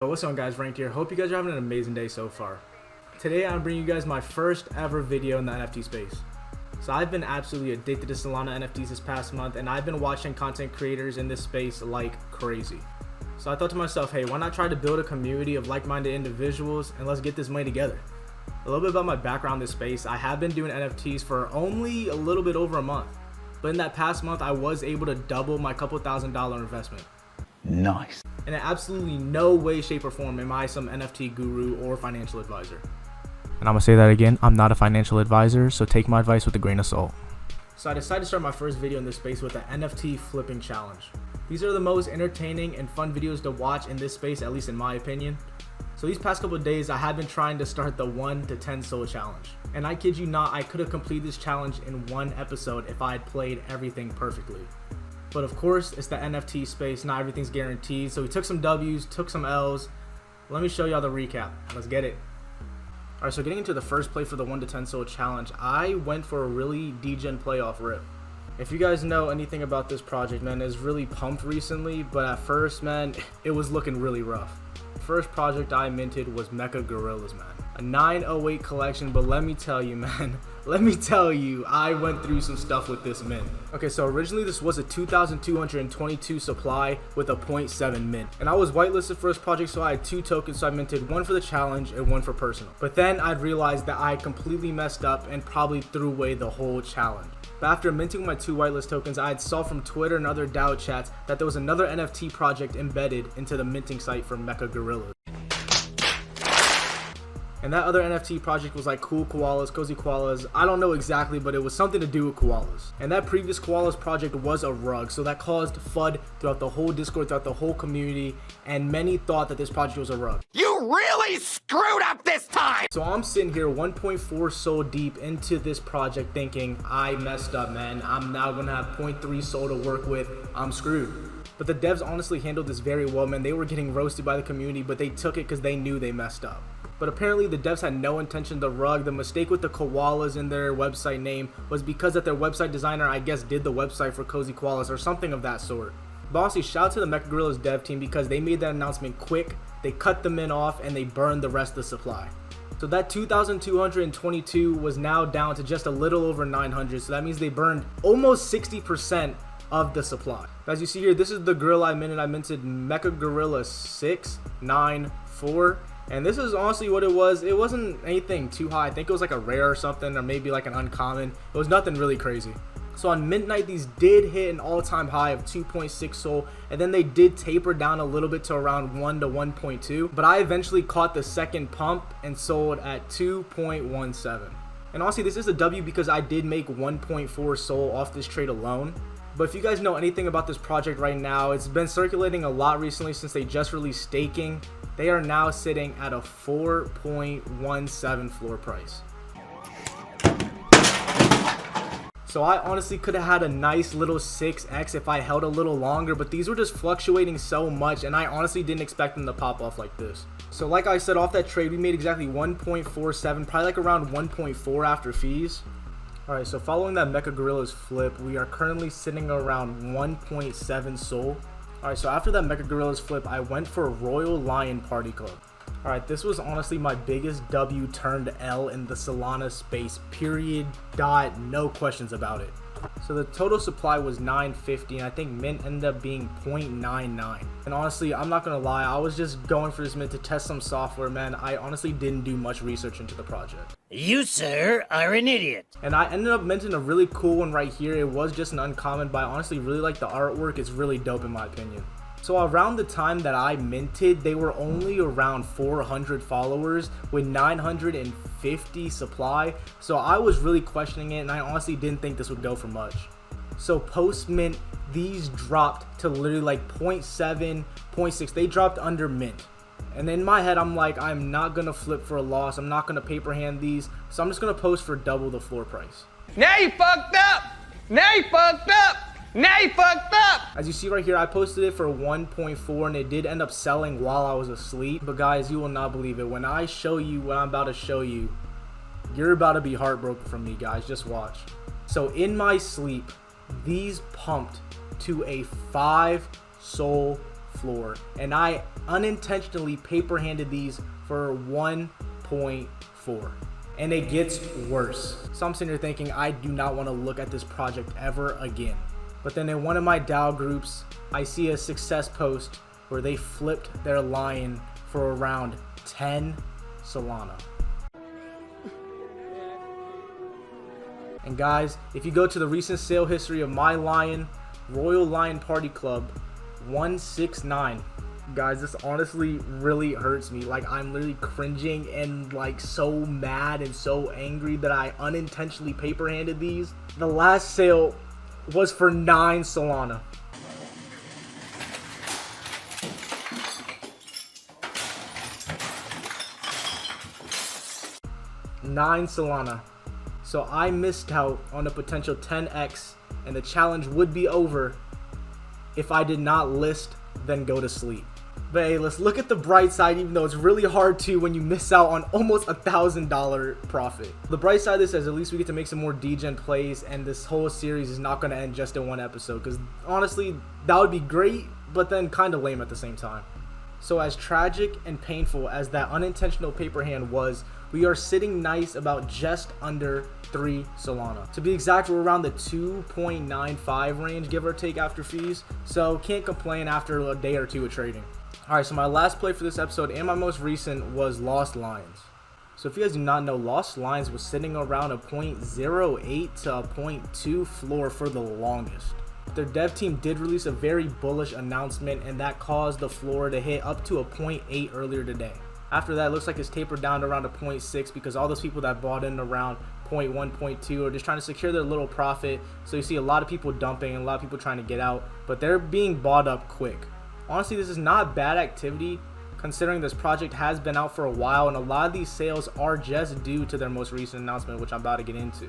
But what's going on, guys? Ranked here. Hope you guys are having an amazing day so far. Today I'm bringing you guys my first ever video in the NFT space. So I've been absolutely addicted to Solana NFTs this past month, and I've been watching content creators in this space like crazy. So I thought to myself, hey, why not try to build a community of like-minded individuals and let's get this money together. A little bit about my background in this space. I have been doing NFTs for only a little bit over a month, but in that past month I was able to double my couple $1,000 investment. Nice. And in absolutely no way, shape, or form am I some NFT guru or financial advisor. And I'm gonna say that again, I'm not a financial advisor, so take my advice with a grain of salt. So I decided to start my first video in this space with an NFT flipping challenge. These are the most entertaining and fun videos to watch in this space, at least in my opinion. So these past couple of days, I have been trying to start the 1 to 10 soul challenge. And I kid you not, I could have completed this challenge in one episode if I had played everything perfectly. But of course, it's the NFT space, not everything's guaranteed. So we took some W's, took some L's. Let me show y'all the recap. Let's get it. Alright, so getting into the first play for the 1 to 10 soul challenge, I went for a really degen playoff rip. If you guys know anything about this project, man, it's really pumped recently, but at first, man, it was looking really rough. The first project I minted was Mecha Gorillas, man. A 908 collection, but let me tell you, man, I went through some stuff with this mint. Okay, so originally this was a 2,222 supply with a 0.7 mint. And I was whitelisted for this project, so I had 2 tokens, so I minted 1 for the challenge and 1 for personal. But then I realized that I completely messed up and probably threw away the whole challenge. But after minting my 2 whitelist tokens, I had saw from Twitter and other DAO chats that there was another NFT project embedded into the minting site for Mecha Gorillas. And that other NFT project was like Cool Koalas, Cozy Koalas. I don't know exactly, but it was something to do with koalas. And that previous koalas project was a rug, so that caused FUD throughout the whole Discord, throughout the whole community, and many thought that this project was a rug. You really screwed up this time! So I'm sitting here 1.4 soul deep into this project thinking, I messed up, man. I'm now gonna have 0.3 soul to work with. I'm screwed. But the devs honestly handled this very well, man. They were getting roasted by the community, but they took it because they knew they messed up. But apparently the devs had no intention to rug. The mistake with the koalas in their website name was because that their website designer, I guess, did the website for Cozy Koalas or something of that sort. But honestly, shout out to the Mecha Gorillas dev team because they made that announcement quick. They cut the mint off and they burned the rest of the supply. So that 2,222 was now down to just a little over 900. So that means they burned almost 60% of the supply. As you see here, this is the gorilla I minted. I minted Mecha Gorilla 694. And this is honestly what it was. It wasn't anything too high. I think it was like a rare or something, or maybe like an uncommon. It was nothing really crazy. So on mint night, these did hit an all-time high of 2.6 soul, and then they did taper down a little bit to around 1 to 1.2. But I eventually caught the second pump and sold at 2.17. And honestly, this is a W because I did make 1.4 soul off this trade alone. But if you guys know anything about this project right now, it's been circulating a lot recently since they just released staking. They are now sitting at a 4.17 floor price. So I honestly could have had a nice little 6x if I held a little longer, but these were just fluctuating so much and I honestly didn't expect them to pop off like this. So like I said, off that trade, we made exactly 1.47, probably like around 1.4 after fees. Alright, so following that Mecha Gorillas flip, we are currently sitting around 1.7 soul. Alright, so after that Mecha Gorillas flip, I went for Royal Lion Party Club. Alright, this was honestly my biggest W turned L in the Solana space, period, dot, no questions about it. So the total supply was 950 and I think mint ended up being 0.99. And honestly, I'm not gonna lie, I was just going for this mint to test some software, man. I honestly didn't do much research into the project. You, sir, are an idiot. And I ended up minting a really cool one right here. It was just an uncommon, but I honestly really like the artwork. It's really dope in my opinion. So around the time that I minted, they were only around 400 followers with 950 supply. So I was really questioning it and I honestly didn't think this would go for much. So post mint, these dropped to literally like 0.7, 0.6. They dropped under mint. And in my head, I'm like, I'm not going to flip for a loss. I'm not going to paper hand these. So I'm just going to post for double the floor price. Now you fucked up. Now you fucked up. Now you fucked up! As you see right here, I posted it for 1.4 and it did end up selling while I was asleep. But guys, you will not believe it. When I show you what I'm about to show you, you're about to be heartbroken from me, guys. Just watch. So in my sleep, these pumped to a 5 soul floor, and I unintentionally paper handed these for 1.4. And it gets worse. So I'm sitting here thinking I do not want to look at this project ever again. But then in one of my DAO groups, I see a success post where they flipped their lion for around 10 Solana. And guys, if you go to the recent sale history of my lion, Royal Lion Party Club 169. Guys, this honestly really hurts me. Like, I'm literally cringing and like so mad and so angry that I unintentionally paper handed these. The last sale was for 9 Solana. $9 Solana. So I missed out on a potential 10x, and the challenge would be over if I did not list, then go to sleep. But hey, let's look at the bright side, even though it's really hard to when you miss out on almost $1,000 profit. The bright side of this is at least we get to make some more degen plays, and this whole series is not going to end just in one episode, because honestly, that would be great, but then kind of lame at the same time. So as tragic and painful as that unintentional paper hand was, we are sitting nice about just under 3 Solana. To be exact, we're around the 2.95 range, give or take, after fees. So can't complain after a day or two of trading. Alright, so my last play for this episode and my most recent was Lost Lions. So if you guys do not know, Lost Lions was sitting around a 0.08 to a 0.2 floor for the longest. Their dev team did release a very bullish announcement, and that caused the floor to hit up to a 0.8 earlier today. After that, it looks like it's tapered down to around a 0.6 because all those people that bought in around 0.1, 0.2 are just trying to secure their little profit. So you see a lot of people dumping and a lot of people trying to get out, but they're being bought up quick. Honestly, this is not bad activity considering this project has been out for a while, and a lot of these sales are just due to their most recent announcement, which I'm about to get into.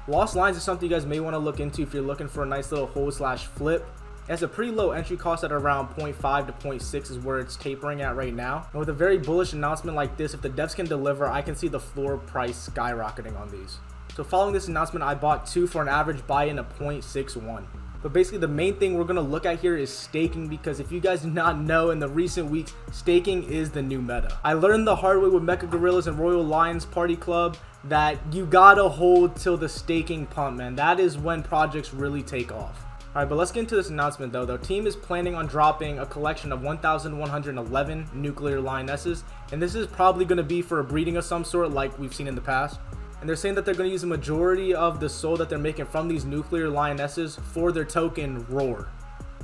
Lost Lions is something you guys may want to look into if you're looking for a nice little hold slash flip. It has a pretty low entry cost at around 0.5 to 0.6 is where it's tapering at right now. And with a very bullish announcement like this, if the devs can deliver, I can see the floor price skyrocketing on these. So following this announcement, I bought 2 for an average buy-in of 0.61. But basically the main thing we're going to look at here is staking, because if you guys do not know, in the recent weeks, staking is the new meta. I learned the hard way with Mecha Gorillas and Royal Lions Party Club that you gotta hold till the staking pump, man. That is when projects really take off. Alright, but let's get into this announcement though. The team is planning on dropping a collection of 1,111 nuclear lionesses, and this is probably going to be for a breeding of some sort like we've seen in the past. And they're saying that they're going to use a majority of the SOL that they're making from these nuclear lionesses for their token Roar.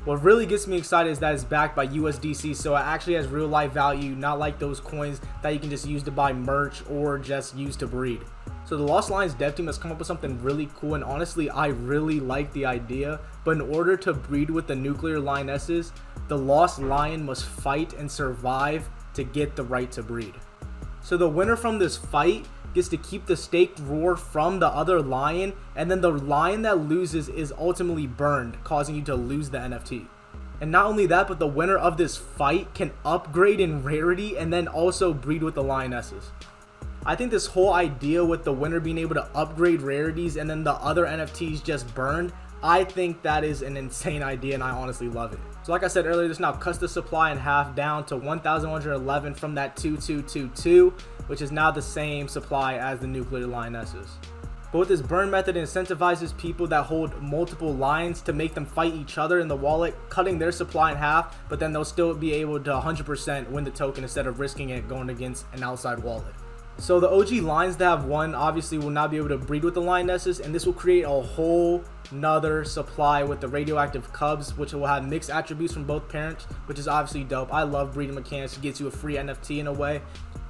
What really gets me excited is that it's backed by USDC, so it actually has real life value, not like those coins that you can just use to buy merch or just use to breed. So the Lost Lions dev team has come up with something really cool, and honestly I really like the idea. But in order to breed with the nuclear lionesses, the Lost Lion must fight and survive to get the right to breed. So the winner from this fight gets to keep the staked Roar from the other lion, and then the lion that loses is ultimately burned, causing you to lose the NFT. And not only that, but the winner of this fight can upgrade in rarity and then also breed with the lionesses. I think this whole idea with the winner being able to upgrade rarities and then the other NFTs just burned, I think that is an insane idea, and I honestly love it. So like I said earlier, this now cuts the supply in half down to 1,111 from that 2,222, which is now the same supply as the nuclear lionesses. But with this burn method, it incentivizes people that hold multiple lions to make them fight each other in the wallet, cutting their supply in half, but then they'll still be able to 100% win the token instead of risking it going against an outside wallet. So the OG lions that have won obviously will not be able to breed with the lionesses, and this will create a whole nother supply with the radioactive cubs, which will have mixed attributes from both parents, which is obviously dope. I love breeding mechanics. It gets you a free NFT in a way.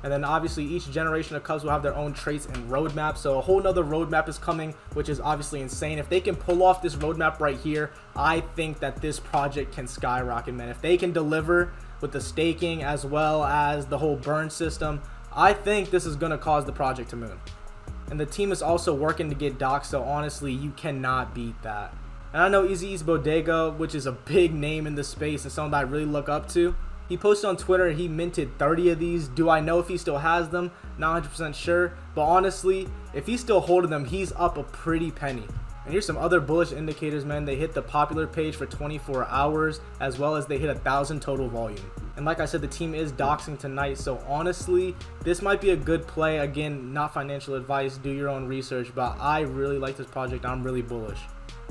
And then obviously each generation of cubs will have their own traits and roadmap, so a whole nother roadmap is coming, which is obviously insane. If they can pull off this roadmap right here, I think that this project can skyrocket, man. If they can deliver with the staking as well as the whole burn system, I think this is going to cause the project to moon. And the team is also working to get docked, so honestly, you cannot beat that. And I know Easy East Bodega, which is a big name in the space and someone that I really look up to. He posted on Twitter he minted 30 of these. Do I know if he still has them? Not 100% sure. But honestly, if he's still holding them, he's up a pretty penny. And here's some other bullish indicators, man. They hit the popular page for 24 hours, as well as they hit 1,000 total volume. And like I said, the team is doxing tonight, so honestly, this might be a good play. Again, not financial advice, do your own research, but I really like this project. I'm really bullish.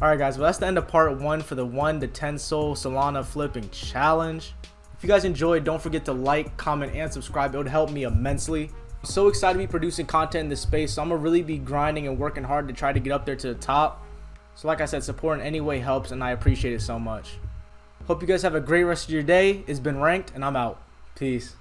Alright guys, well that's the end of part 1 for the 1 to 10 Sol Solana flipping challenge. If you guys enjoyed, don't forget to like, comment, and subscribe. It would help me immensely. I'm so excited to be producing content in this space, so I'm going to really be grinding and working hard to try to get up there to the top. So like I said, support in any way helps, and I appreciate it so much. Hope you guys have a great rest of your day. It's been Ranked, and I'm out. Peace.